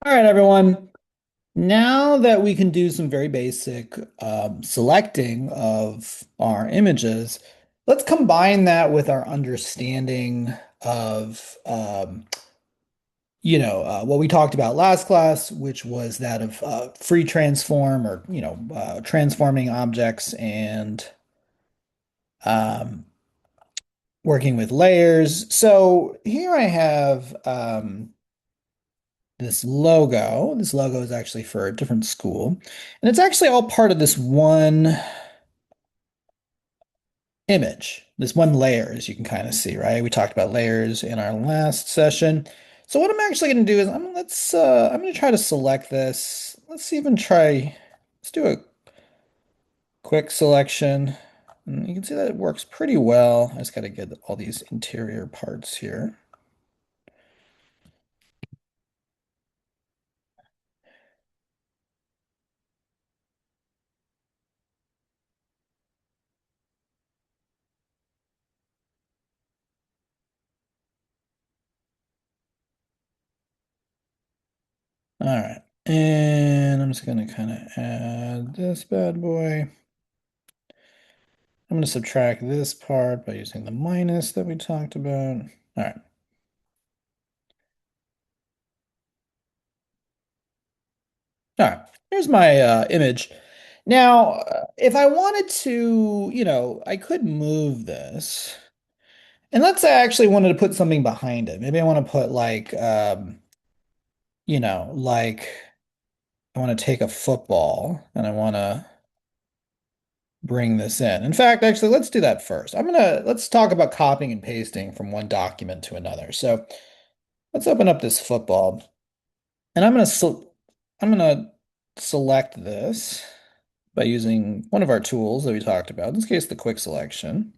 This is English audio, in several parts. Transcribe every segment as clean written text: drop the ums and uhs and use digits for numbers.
All right, everyone. Now that we can do some very basic selecting of our images, let's combine that with our understanding of, what we talked about last class, which was that of free transform or, transforming objects and um, working with layers. So here I have this logo. This logo is actually for a different school. And it's actually all part of this one image, this one layer, as you can kind of see, right? We talked about layers in our last session. So what I'm actually going to do is I'm going to try to select this. Let's do a quick selection. And you can see that it works pretty well. I just got to get all these interior parts here. All right. And I'm just going to kind of add this bad boy. I'm going to subtract this part by using the minus that we talked about. All right. All right. Here's my image. Now, if I wanted to, I could move this. And let's say I actually wanted to put something behind it. Maybe I want to put like I want to take a football and I want to bring this in. In fact, actually, let's do that first. Let's talk about copying and pasting from one document to another. So let's open up this football. And I'm gonna select this by using one of our tools that we talked about, in this case, the quick selection.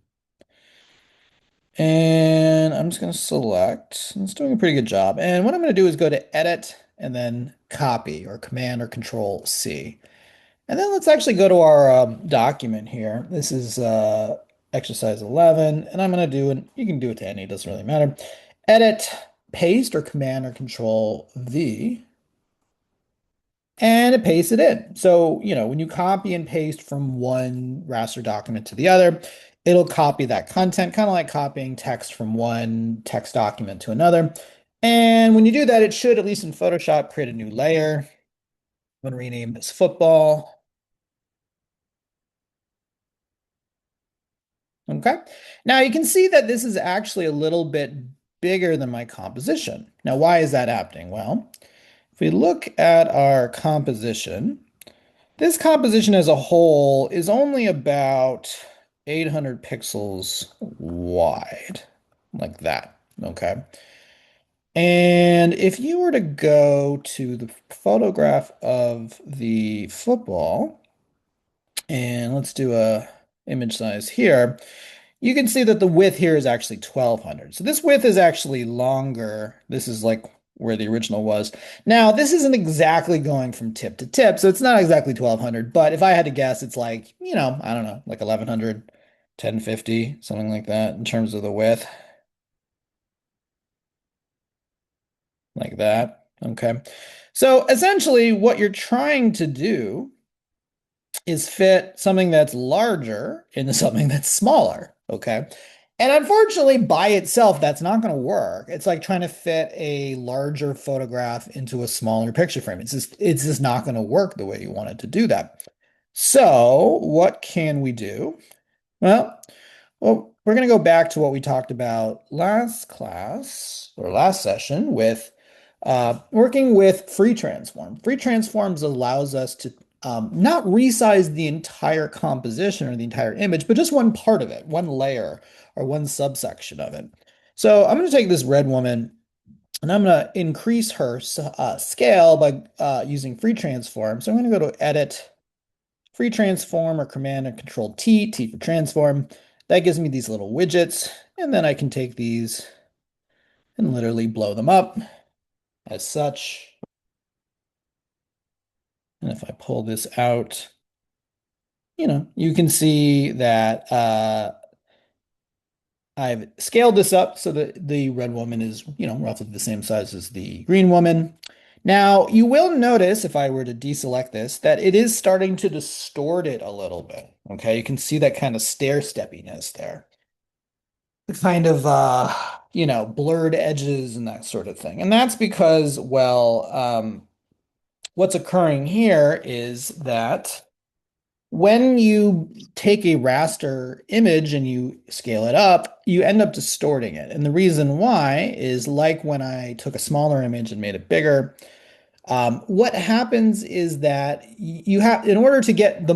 And I'm just gonna select, and it's doing a pretty good job. And what I'm gonna do is go to Edit and then Copy or Command or Control C. And then let's actually go to our document here. This is exercise 11, and I'm gonna do, and you can do it to any, it doesn't really matter. Edit, Paste or Command or Control V. And it pastes it in. So, when you copy and paste from one raster document to the other, it'll copy that content, kind of like copying text from one text document to another. And when you do that, it should, at least in Photoshop, create a new layer. I'm going to rename this football. Okay. Now you can see that this is actually a little bit bigger than my composition. Now, why is that happening? Well, if we look at our composition, this composition as a whole is only about 800 pixels wide, like that. Okay. And if you were to go to the photograph of the football, and let's do a image size here, you can see that the width here is actually 1200. So this width is actually longer. This is like where the original was. Now, this isn't exactly going from tip to tip, so it's not exactly 1200, but if I had to guess, it's like, I don't know, like 1100, 1050, something like that in terms of the width, like that. Okay. So essentially, what you're trying to do is fit something that's larger into something that's smaller. Okay. And unfortunately, by itself, that's not going to work. It's like trying to fit a larger photograph into a smaller picture frame. It's just not going to work the way you wanted to do that. So, what can we do? Well, we're going to go back to what we talked about last class or last session with working with free transform. Free transforms allows us to not resize the entire composition or the entire image, but just one part of it, one layer or one subsection of it. So I'm going to take this red woman and I'm going to increase her scale by using free transform. So I'm going to go to Edit, Free Transform or Command and Control T, T for transform. That gives me these little widgets, and then I can take these and literally blow them up as such. And if I pull this out, you can see that I've scaled this up so that the red woman is, roughly the same size as the green woman. Now, you will notice if I were to deselect this that it is starting to distort it a little bit. Okay, you can see that kind of stair steppiness there. The kind of blurred edges and that sort of thing. And that's because, well, what's occurring here is that when you take a raster image and you scale it up, you end up distorting it. And the reason why is like when I took a smaller image and made it bigger, what happens is that you have, in order to get the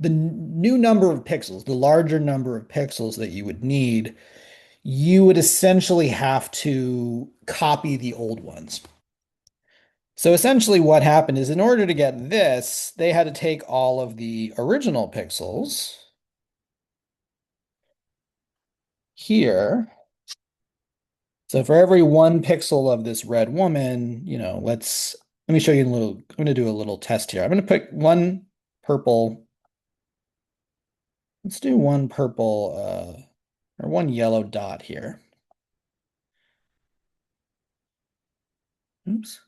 new number of pixels, the larger number of pixels that you would need, you would essentially have to copy the old ones. So essentially what happened is in order to get this, they had to take all of the original pixels here. So for every 1 pixel of this red woman, let me show you a little, I'm going to do a little test here. I'm going to pick one purple, let's do one purple, or one yellow dot here. Oops.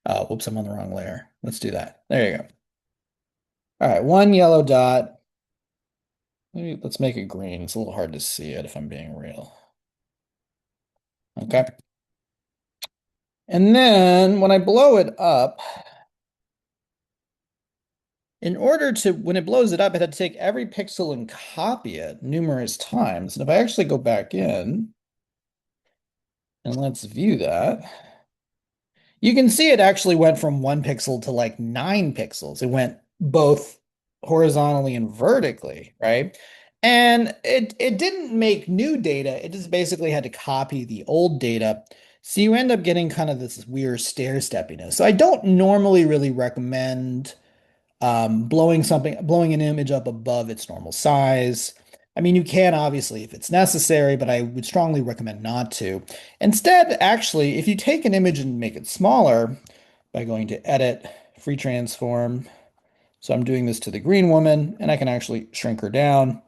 Oh, whoops, I'm on the wrong layer. Let's do that. There you go. All right, one yellow dot. Maybe let's make it green. It's a little hard to see it if I'm being real. Okay. And then when I blow it up, in order to, when it blows it up, it had to take every pixel and copy it numerous times. And if I actually go back in and let's view that, you can see it actually went from 1 pixel to like 9 pixels. It went both horizontally and vertically, right? And it didn't make new data. It just basically had to copy the old data. So you end up getting kind of this weird stair steppiness. So I don't normally really recommend blowing an image up above its normal size. I mean, you can obviously if it's necessary, but I would strongly recommend not to. Instead, actually, if you take an image and make it smaller by going to Edit, Free Transform. So I'm doing this to the green woman, and I can actually shrink her down.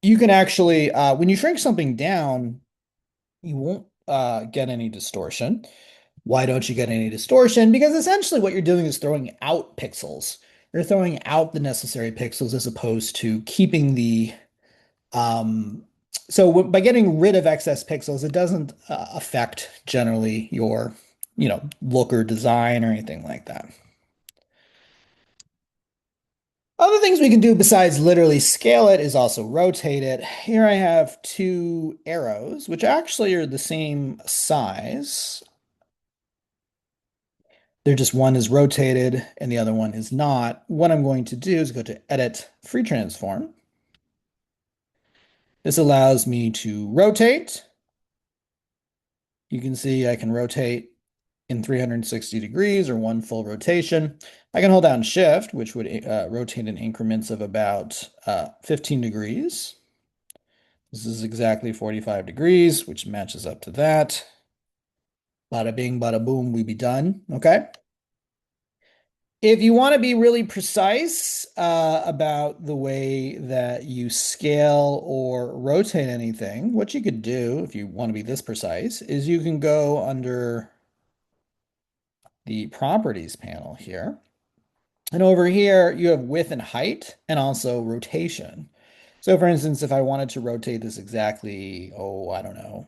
You can actually, when you shrink something down, you won't get any distortion. Why don't you get any distortion? Because essentially what you're doing is throwing out pixels. You're throwing out the necessary pixels as opposed to keeping the so by getting rid of excess pixels, it doesn't affect generally your, look or design or anything like that. Other things we can do besides literally scale it is also rotate it. Here I have two arrows, which actually are the same size. They're just one is rotated and the other one is not. What I'm going to do is go to Edit, Free Transform. This allows me to rotate. You can see I can rotate in 360 degrees or one full rotation. I can hold down Shift, which would rotate in increments of about 15 degrees. This is exactly 45 degrees, which matches up to that. Bada bing, bada boom, we be done. Okay. If you want to be really precise about the way that you scale or rotate anything, what you could do if you want to be this precise is you can go under the properties panel here. And over here, you have width and height and also rotation. So for instance, if I wanted to rotate this exactly, oh, I don't know,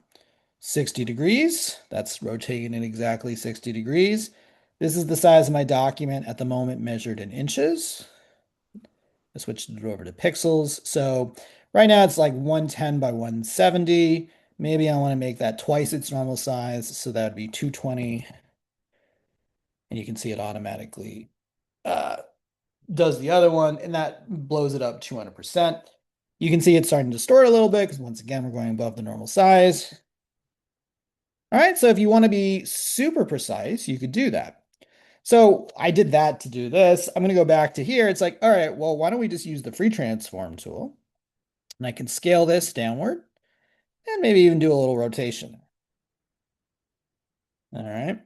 60 degrees, that's rotating it exactly 60 degrees. This is the size of my document at the moment measured in inches. I switched it over to pixels. So right now it's like 110 by 170. Maybe I want to make that twice its normal size. So that would be 220. And you can see it automatically uh, does the other one, and that blows it up 200%. You can see it's starting to distort a little bit because once again, we're going above the normal size. All right, so if you want to be super precise, you could do that. So I did that to do this. I'm going to go back to here. It's like, all right, well, why don't we just use the free transform tool? And I can scale this downward and maybe even do a little rotation. All right.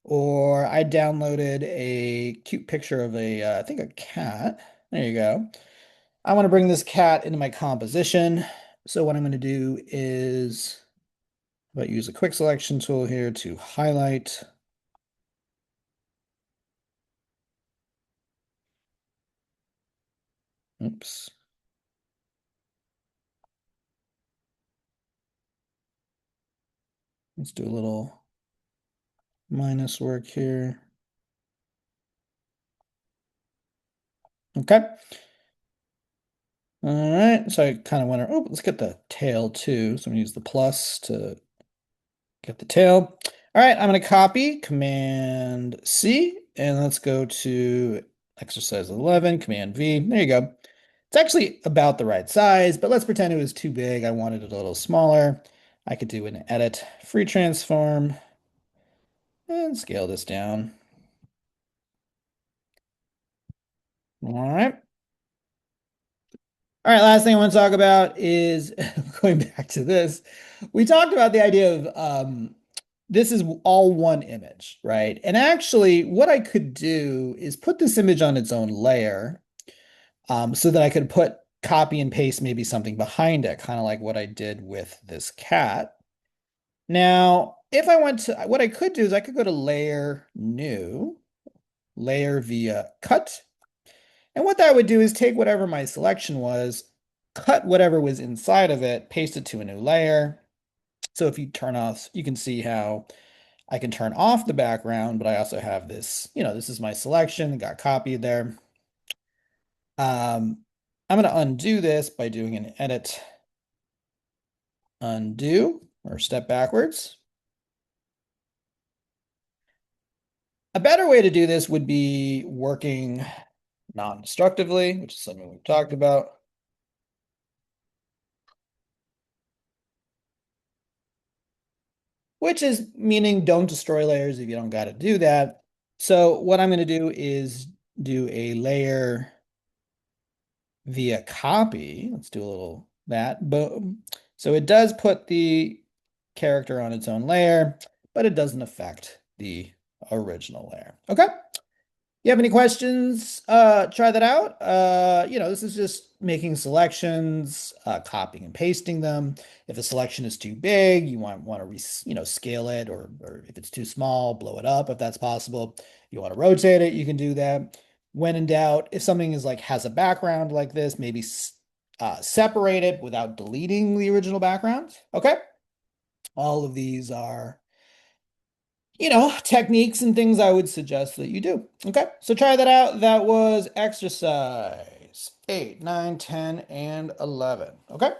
Or I downloaded a cute picture of I think a cat. There you go. I want to bring this cat into my composition. So what I'm going to do is But use a quick selection tool here to highlight. Oops. Let's do a little minus work here. Okay. All right. So I kind of went, oh, let's get the tail too. So I'm gonna use the plus to get the tail. All right, I'm going to copy Command C, and let's go to exercise 11, Command V. There you go. It's actually about the right size, but let's pretend it was too big. I wanted it a little smaller. I could do an edit, free transform, and scale this down. All right. All right, last thing I want to talk about is going back to this. We talked about the idea of this is all one image, right? And actually, what I could do is put this image on its own layer so that I could put copy and paste maybe something behind it, kind of like what I did with this cat. Now, if I went to, what I could do is I could go to Layer, New, Layer via Cut. And what that would do is take whatever my selection was, cut whatever was inside of it, paste it to a new layer. So if you turn off, you can see how I can turn off the background, but I also have this, this is my selection, got copied there. I'm going to undo this by doing an edit, undo, or step backwards. A better way to do this would be working non-destructively, which is something we've talked about. Which is meaning don't destroy layers if you don't got to do that. So what I'm going to do is do a layer via copy. Let's do a little that. Boom. So it does put the character on its own layer, but it doesn't affect the original layer. Okay. You have any questions? Try that out. This is just making selections, copying and pasting them. If a selection is too big, you want to scale it, or if it's too small, blow it up if that's possible. You want to rotate it, you can do that. When in doubt, if something is like has a background like this, maybe separate it without deleting the original background. Okay. All of these are techniques and things I would suggest that you do. Okay, so try that out. That was exercise 8, 9, 10, and 11. Okay.